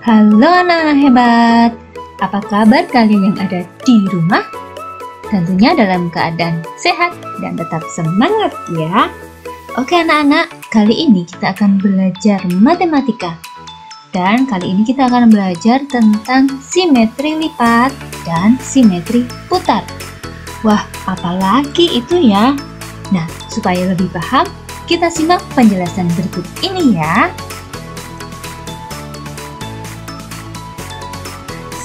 Halo anak-anak hebat, apa kabar kalian yang ada di rumah? Tentunya dalam keadaan sehat dan tetap semangat ya. Oke anak-anak, kali ini kita akan belajar matematika. Dan kali ini kita akan belajar tentang simetri lipat dan simetri putar. Wah, apalagi itu ya? Nah, supaya lebih paham, kita simak penjelasan berikut ini ya.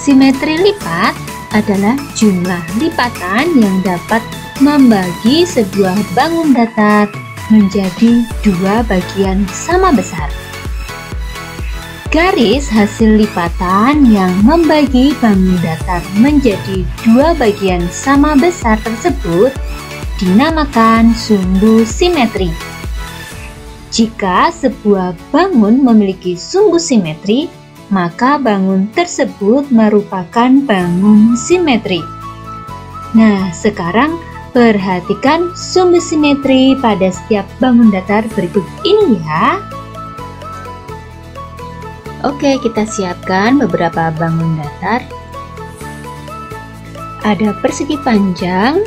Simetri lipat adalah jumlah lipatan yang dapat membagi sebuah bangun datar menjadi dua bagian sama besar. Garis hasil lipatan yang membagi bangun datar menjadi dua bagian sama besar tersebut dinamakan sumbu simetri. Jika sebuah bangun memiliki sumbu simetri, maka bangun tersebut merupakan bangun simetri. Nah, sekarang perhatikan sumbu simetri pada setiap bangun datar berikut ini ya. Oke, kita siapkan beberapa bangun datar. Ada persegi panjang,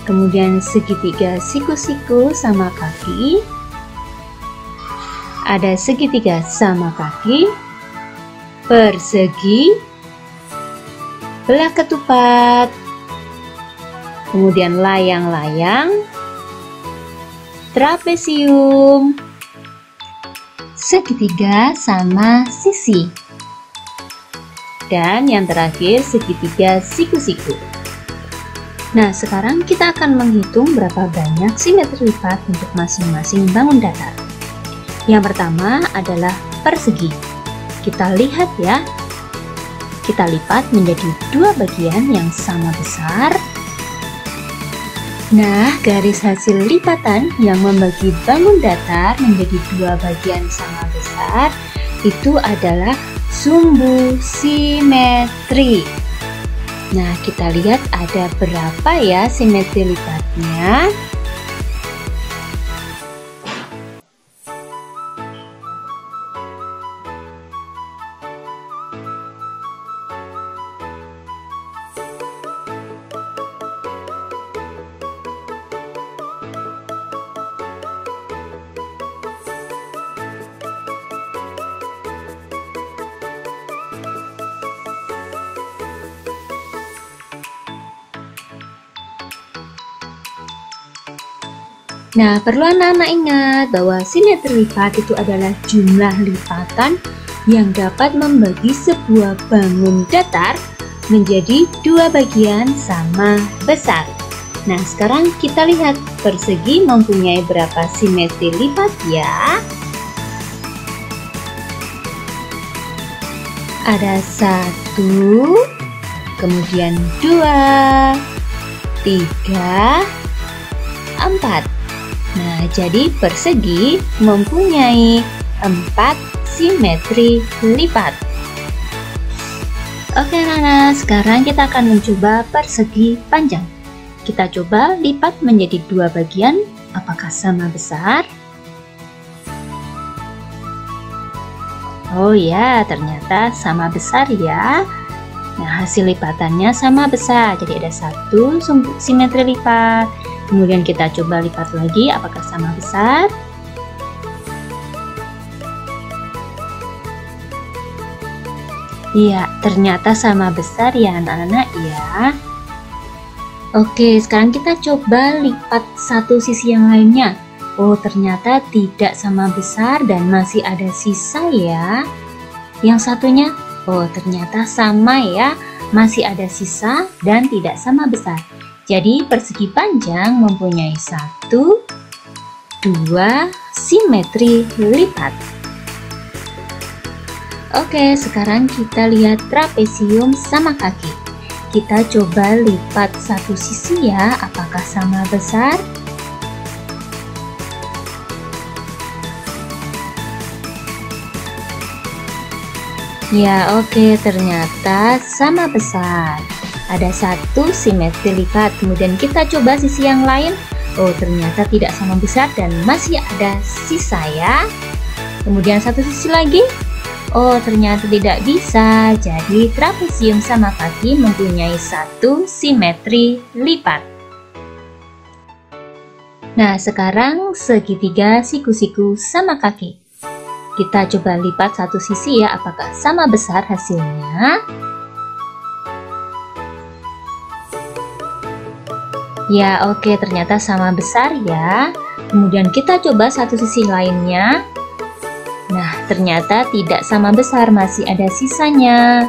kemudian segitiga siku-siku sama kaki, ada segitiga sama kaki, persegi, belah ketupat, kemudian layang-layang, trapesium, segitiga sama sisi, dan yang terakhir segitiga siku-siku. Nah, sekarang kita akan menghitung berapa banyak simetri lipat untuk masing-masing bangun datar. Yang pertama adalah persegi. Kita lihat ya, kita lipat menjadi dua bagian yang sama besar. Nah, garis hasil lipatan yang membagi bangun datar menjadi dua bagian sama besar itu adalah sumbu simetri. Nah, kita lihat ada berapa ya simetri lipatnya. Nah, perlu anak-anak ingat bahwa simetri lipat itu adalah jumlah lipatan yang dapat membagi sebuah bangun datar menjadi dua bagian sama besar. Nah, sekarang kita lihat persegi mempunyai berapa simetri lipat ya? Ada 1, kemudian 2, 3, 4. Nah, jadi persegi mempunyai 4 simetri lipat. Oke anak-anak, sekarang kita akan mencoba persegi panjang. Kita coba lipat menjadi dua bagian, apakah sama besar? Oh ya, ternyata sama besar ya. Nah, hasil lipatannya sama besar, jadi ada 1 simetri lipat. Kemudian kita coba lipat lagi, apakah sama besar? Iya, ternyata sama besar ya anak-anak ya. Oke, sekarang kita coba lipat satu sisi yang lainnya. Oh, ternyata tidak sama besar dan masih ada sisa ya. Yang satunya, oh ternyata sama ya, masih ada sisa dan tidak sama besar. Jadi persegi panjang mempunyai 1, 2 simetri lipat. Oke, sekarang kita lihat trapesium sama kaki. Kita coba lipat satu sisi ya, apakah sama besar? Ya, oke, ternyata sama besar. Ada 1 simetri lipat. Kemudian kita coba sisi yang lain. Oh, ternyata tidak sama besar dan masih ada sisa ya. Kemudian satu sisi lagi. Oh, ternyata tidak bisa. Jadi trapesium sama kaki mempunyai satu simetri lipat. Nah, sekarang segitiga siku-siku sama kaki. Kita coba lipat satu sisi ya, apakah sama besar hasilnya? Ya, oke, ternyata sama besar ya. Kemudian kita coba satu sisi lainnya. Nah, ternyata tidak sama besar, masih ada sisanya.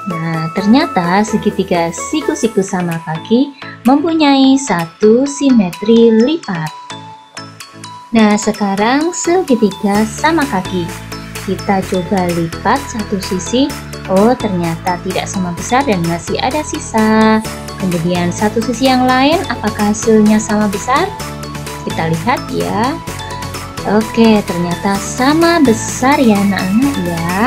Nah, ternyata segitiga siku-siku sama kaki mempunyai satu simetri lipat. Nah, sekarang segitiga sama kaki. Kita coba lipat satu sisi. Oh, ternyata tidak sama besar dan masih ada sisa. Kemudian satu sisi yang lain, apakah hasilnya sama besar? Kita lihat ya. Oke, ternyata sama besar ya anak-anak ya.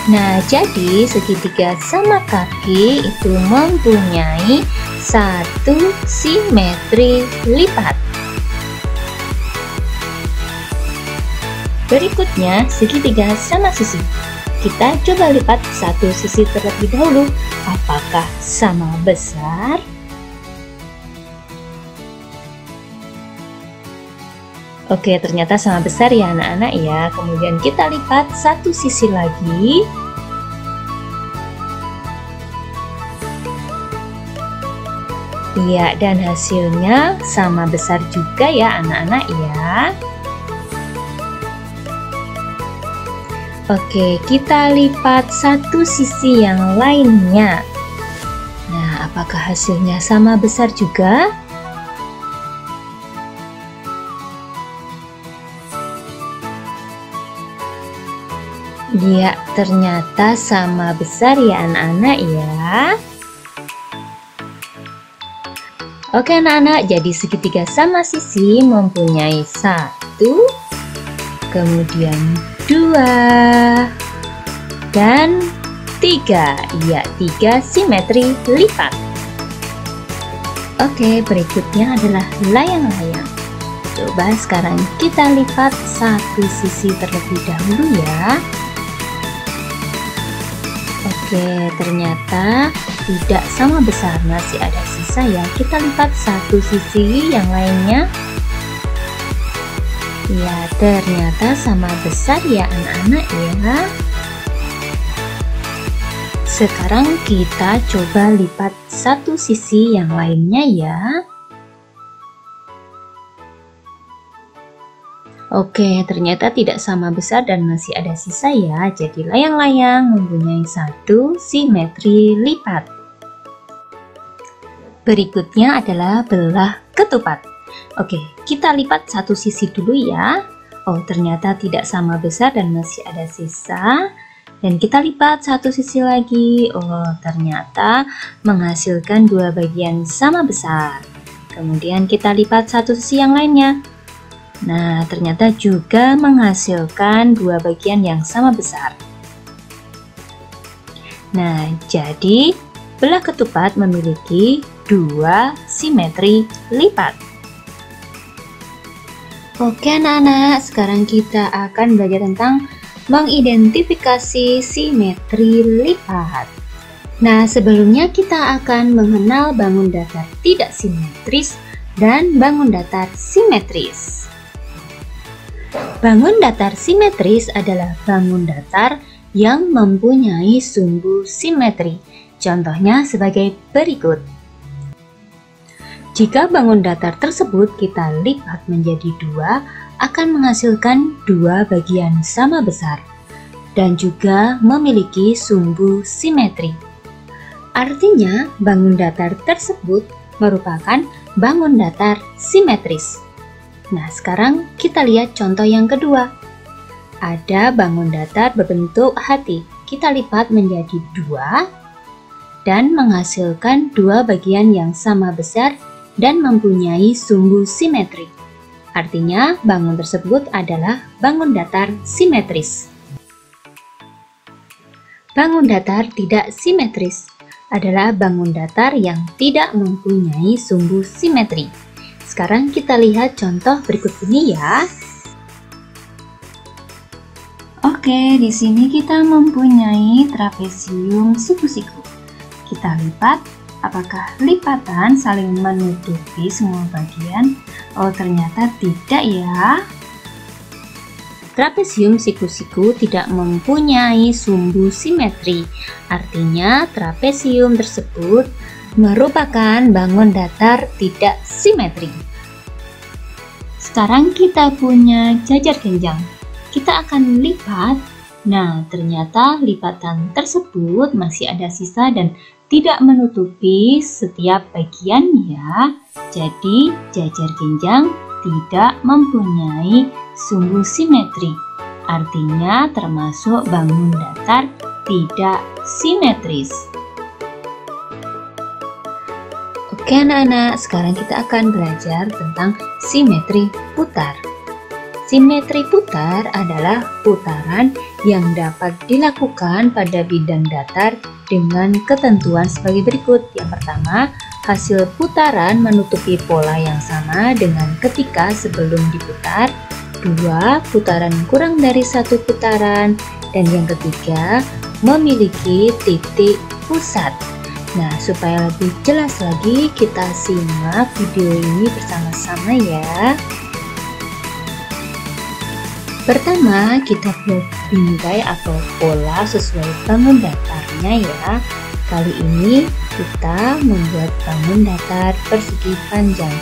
Nah, jadi segitiga sama kaki itu mempunyai satu simetri lipat. Berikutnya, segitiga sama sisi. Kita coba lipat satu sisi terlebih dahulu. Apakah sama besar? Oke, ternyata sama besar ya anak-anak ya. Kemudian kita lipat satu sisi lagi. Iya, dan hasilnya sama besar juga ya anak-anak ya. Oke, kita lipat satu sisi yang lainnya. Nah, apakah hasilnya sama besar juga? Ya, ternyata sama besar ya anak-anak ya. Oke anak-anak, jadi segitiga sama sisi mempunyai satu, kemudian 2 dan 3, ya 3 simetri lipat. Oke, berikutnya adalah layang-layang. Coba sekarang kita lipat satu sisi terlebih dahulu ya. Oke, ternyata tidak sama besar, masih ada sisa ya. Kita lipat satu sisi yang lainnya. Ya, ternyata sama besar ya anak-anak ya. Sekarang kita coba lipat satu sisi yang lainnya ya. Oke, ternyata tidak sama besar dan masih ada sisa ya. Jadi layang-layang mempunyai satu simetri lipat. Berikutnya adalah belah ketupat. Oke, kita lipat satu sisi dulu ya. Oh, ternyata tidak sama besar dan masih ada sisa. Dan kita lipat satu sisi lagi. Oh, ternyata menghasilkan dua bagian sama besar. Kemudian kita lipat satu sisi yang lainnya. Nah, ternyata juga menghasilkan dua bagian yang sama besar. Nah, jadi belah ketupat memiliki dua simetri lipat. Oke anak-anak, sekarang kita akan belajar tentang mengidentifikasi simetri lipat. Nah, sebelumnya kita akan mengenal bangun datar tidak simetris dan bangun datar simetris. Bangun datar simetris adalah bangun datar yang mempunyai sumbu simetri. Contohnya sebagai berikut. Jika bangun datar tersebut kita lipat menjadi dua, akan menghasilkan dua bagian sama besar dan juga memiliki sumbu simetri. Artinya, bangun datar tersebut merupakan bangun datar simetris. Nah, sekarang kita lihat contoh yang kedua. Ada bangun datar berbentuk hati. Kita lipat menjadi dua dan menghasilkan dua bagian yang sama besar dan mempunyai sumbu simetri. Artinya, bangun tersebut adalah bangun datar simetris. Bangun datar tidak simetris adalah bangun datar yang tidak mempunyai sumbu simetri. Sekarang kita lihat contoh berikut ini ya. Oke, di sini kita mempunyai trapesium siku-siku. Kita lipat, apakah lipatan saling menutupi semua bagian? Oh, ternyata tidak ya. Trapesium siku-siku tidak mempunyai sumbu simetri. Artinya, trapesium tersebut merupakan bangun datar tidak simetri. Sekarang kita punya jajar genjang. Kita akan lipat. Nah, ternyata lipatan tersebut masih ada sisa dan tidak menutupi setiap bagian ya. Jadi, jajar genjang tidak mempunyai sumbu simetri. Artinya termasuk bangun datar tidak simetris. Oke anak-anak, sekarang kita akan belajar tentang simetri putar. Simetri putar adalah putaran yang dapat dilakukan pada bidang datar dengan ketentuan sebagai berikut. Yang pertama, hasil putaran menutupi pola yang sama dengan ketika sebelum diputar. Dua, putaran kurang dari satu putaran. Dan yang ketiga, memiliki titik pusat. Nah, supaya lebih jelas lagi, kita simak video ini bersama-sama ya. Pertama, kita buat bingkai atau pola sesuai bangun datarnya ya. Kali ini kita membuat bangun datar persegi panjang.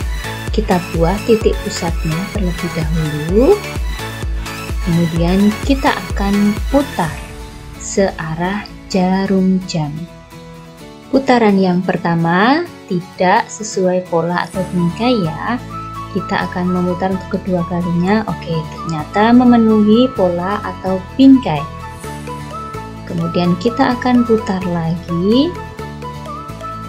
Kita buat titik pusatnya terlebih dahulu. Kemudian kita akan putar searah jarum jam. Putaran yang pertama tidak sesuai pola atau bingkai ya. Kita akan memutar untuk kedua kalinya. Oke, ternyata memenuhi pola atau bingkai. Kemudian kita akan putar lagi.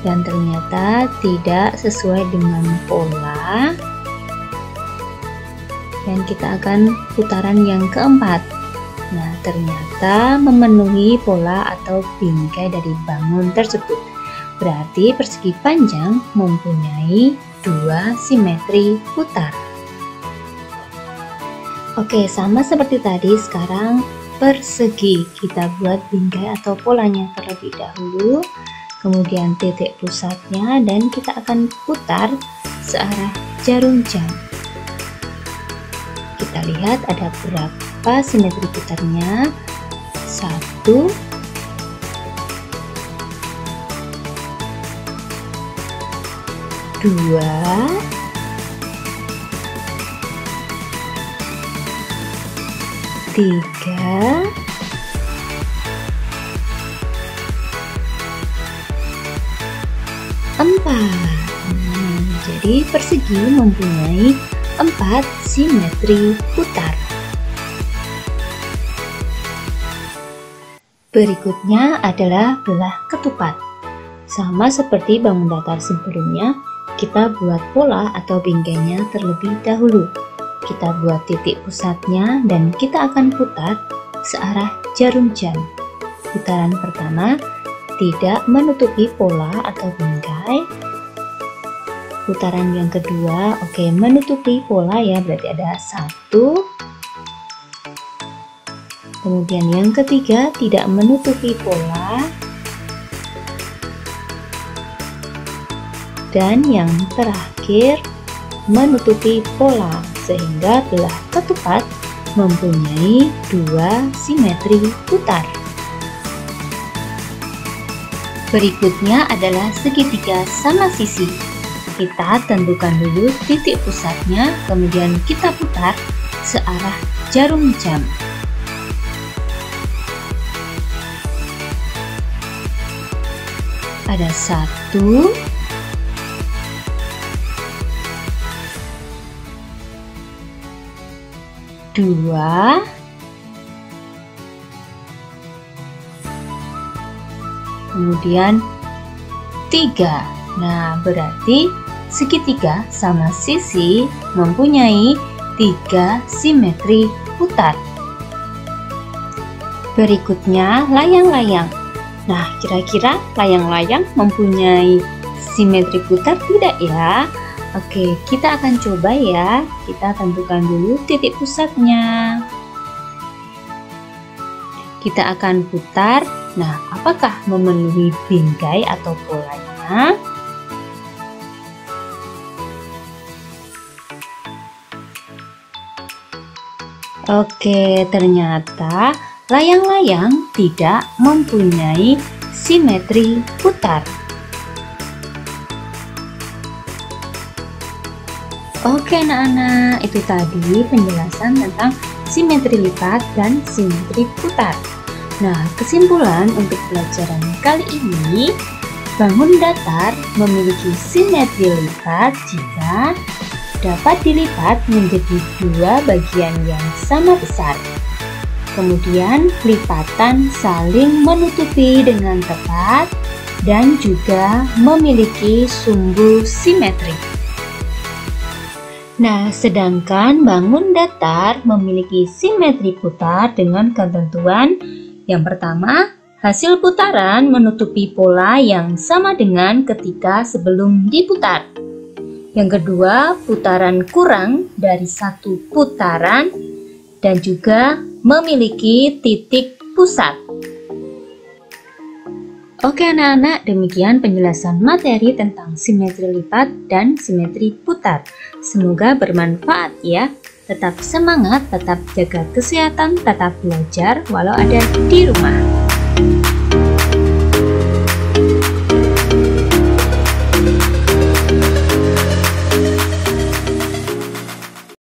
Dan ternyata tidak sesuai dengan pola. Dan kita akan putaran yang keempat. Nah, ternyata memenuhi pola atau bingkai dari bangun tersebut. Berarti persegi panjang mempunyai dua simetri putar. Oke, sama seperti tadi, sekarang persegi. Kita buat bingkai atau polanya terlebih dahulu, kemudian titik pusatnya, dan kita akan putar searah jarum jam. Kita lihat ada berapa simetri putarnya. 1, 2, 3, 4. Jadi persegi mempunyai 4 simetri putar. Berikutnya adalah belah ketupat. Sama seperti bangun datar sebelumnya, kita buat pola atau bingkainya terlebih dahulu. Kita buat titik pusatnya dan kita akan putar searah jarum jam. Putaran pertama tidak menutupi pola atau bingkai. Putaran yang kedua, oke, menutupi pola ya, berarti ada 1. Kemudian yang ketiga tidak menutupi pola. Dan yang terakhir menutupi pola, sehingga belah ketupat mempunyai 2 simetri putar. Berikutnya adalah segitiga sama sisi. Kita tentukan dulu titik pusatnya, kemudian kita putar searah jarum jam. Ada 1, 2, 3. Nah, berarti segitiga sama sisi mempunyai 3 simetri putar. Berikutnya layang-layang. Nah, kira-kira layang-layang mempunyai simetri putar tidak ya? Oke, kita akan coba ya. Kita tentukan dulu titik pusatnya. kita akan putar. Nah, apakah memenuhi bingkai atau polanya? Oke, ternyata layang-layang tidak mempunyai simetri putar. Oke anak-anak, itu tadi penjelasan tentang simetri lipat dan simetri putar. Nah, kesimpulan untuk pelajaran kali ini, bangun datar memiliki simetri lipat jika dapat dilipat menjadi dua bagian yang sama besar. Kemudian lipatan saling menutupi dengan tepat dan juga memiliki sumbu simetri. Nah, sedangkan bangun datar memiliki simetri putar dengan ketentuan yang pertama, hasil putaran menutupi pola yang sama dengan ketika sebelum diputar. Yang kedua, putaran kurang dari satu putaran dan juga memiliki titik pusat. Oke anak-anak, demikian penjelasan materi tentang simetri lipat dan simetri putar. Semoga bermanfaat ya. Tetap semangat, tetap jaga kesehatan, tetap belajar walau ada di rumah.